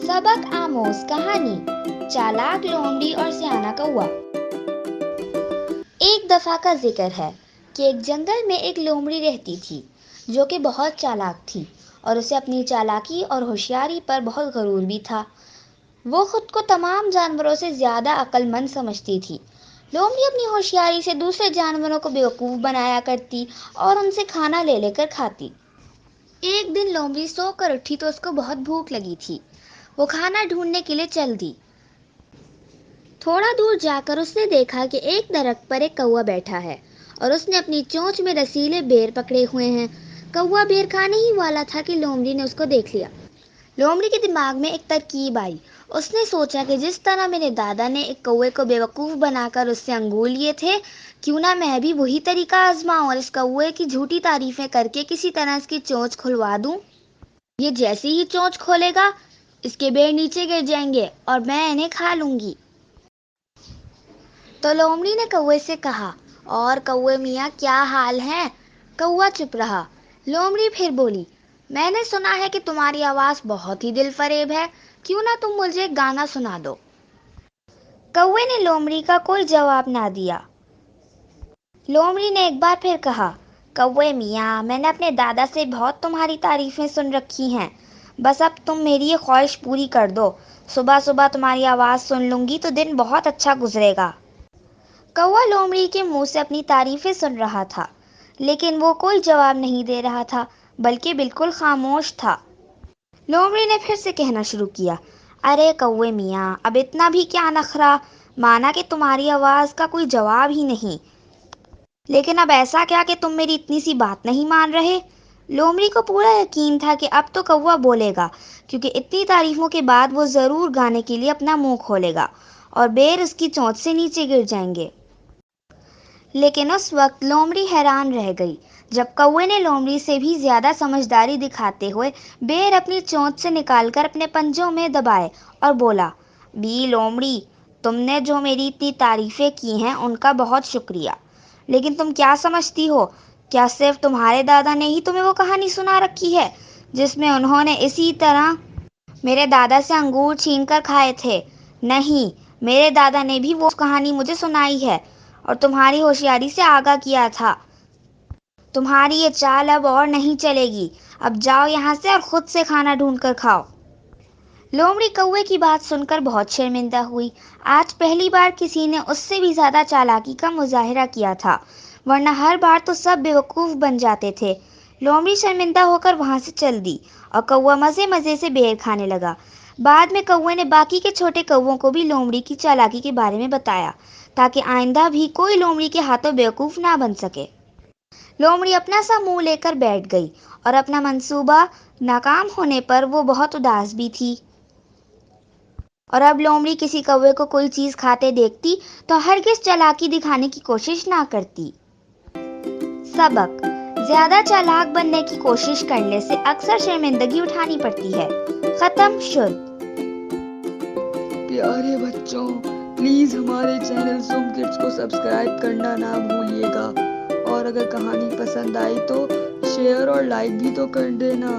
सबक आमोज कहानी चालाक लोमड़ी और सियाना कौवा। एक दफा का जिक्र है कि एक जंगल में एक लोमड़ी रहती थी जो कि बहुत चालाक थी और उसे अपनी चालाकी और होशियारी पर बहुत गरूर भी था। वो खुद को तमाम जानवरों से ज्यादा अक्लमंद समझती थी। लोमड़ी अपनी होशियारी से दूसरे जानवरों को बेवकूफ बनाया करती और उनसे खाना ले लेकर खाती। एक दिन लोमड़ी सोकर उठी तो उसको बहुत भूख लगी थी। वो खाना ढूंढने के लिए चल दी। थोड़ा दूर जाकर उसने देखा कि एक दरख्त पर एक कौवा बैठा है और उसने अपनी चोंच में रसीले बेर पकड़े हुए हैं। कौवा बेर खाने ही वाला था कि लोमड़ी ने उसको देख लिया। लोमड़ी के दिमाग में एक तरकीब आई। उसने सोचा कि जिस तरह मेरे दादा ने एक कौवे को बेवकूफ़ बनाकर उससे अंगूर लिए थे, क्यों ना मैं भी वही तरीका आजमाऊं और इस कौवे की झूठी तारीफें करके किसी तरह इसकी चोंच खुलवा दूं। ये जैसे ही चोंच खोलेगा, इसके बेर नीचे गिर जाएंगे और मैं इन्हें खा लूंगी। तो लोमड़ी ने कौवे से कहा, और कौवे मियाँ क्या हाल है? कौवा चुप रहा। लोमड़ी फिर बोली, मैंने सुना है कि तुम्हारी आवाज़ बहुत ही दिलफरेब है, क्यों ना तुम मुझे एक गाना सुना दो। कौवे ने लोमड़ी का कोई जवाब ना दिया। लोमड़ी ने एक बार फिर कहा, कौवे मियाँ, मैंने अपने दादा से बहुत तुम्हारी तारीफें सुन रखी हैं, बस अब तुम मेरी ये ख्वाहिश पूरी कर दो। सुबह सुबह तुम्हारी आवाज़ सुन लूंगी तो दिन बहुत अच्छा गुजरेगा। कौवा लोमड़ी के मुंह से अपनी तारीफें सुन रहा था, लेकिन वो कोई जवाब नहीं दे रहा था, बल्कि बिल्कुल खामोश था। लोमड़ी ने फिर से कहना शुरू किया, अरे कौवे मियाँ, अब इतना भी क्या नखरा, माना कि तुम्हारी आवाज़ का कोई जवाब ही नहीं, लेकिन अब ऐसा क्या कि तुम मेरी इतनी सी बात नहीं मान रहे। लोमड़ी को पूरा यकीन था कि अब तो कौवा बोलेगा, क्योंकि इतनी तारीफों के बाद वो ज़रूर गाने के लिए अपना मुंह खोलेगा और बेर उसकी चोंच से नीचे गिर जाएंगे। लेकिन उस वक्त लोमड़ी हैरान रह गई जब कौवे ने लोमड़ी से भी ज्यादा समझदारी दिखाते हुए बेर अपनी चोंच से निकालकर अपने पंजों में दबाए और बोला, बी लोमड़ी, तुमने जो मेरी इतनी तारीफें की हैं उनका बहुत शुक्रिया, लेकिन तुम क्या समझती हो, क्या सिर्फ तुम्हारे दादा ने ही तुम्हें वो कहानी सुना रखी है जिसमें उन्होंने इसी तरह मेरे दादा से अंगूर छीन कर खाए थे? नहीं, मेरे दादा ने भी वो कहानी मुझे सुनाई है और तुम्हारी होशियारी से आगाह किया था। तुम्हारी ये चाल अब और नहीं चलेगी। अब जाओ यहाँ से और खुद से खाना ढूंढ कर खाओ। लोमड़ी कौवे की बात सुनकर बहुत शर्मिंदा हुई। आज पहली बार किसी ने उससे भी ज्यादा चालाकी का मुजाहिरा किया था, वरना हर बार तो सब बेवकूफ बन जाते थे। लोमड़ी शर्मिंदा होकर वहां से चल दी और कौवा मजे मजे से बेर खाने लगा। बाद में कौवे ने बाकी के छोटे कौवों को भी लोमड़ी की चालाकी के बारे में बताया, ताकि आइंदा भी कोई लोमड़ी के हाथों बेवकूफ ना बन सके। लोमड़ी अपना सा मुंह लेकर बैठ गई और अपना मंसूबा नाकाम होने पर वो बहुत उदास भी थी। और अब लोमड़ी किसी कौवे को कोई चीज खाते देखती तो हरगिज चालाकी दिखाने की कोशिश ना करती। सबक: ज्यादा चालाक बनने की कोशिश करने से अक्सर शर्मिंदगी उठानी पड़ती है। खत्म शुद्ध। प्यारे बच्चों, प्लीज हमारे चैनल सुम किड्स को सब्सक्राइब करना ना भूलिएगा, और अगर कहानी पसंद आई तो शेयर और लाइक भी तो कर देना।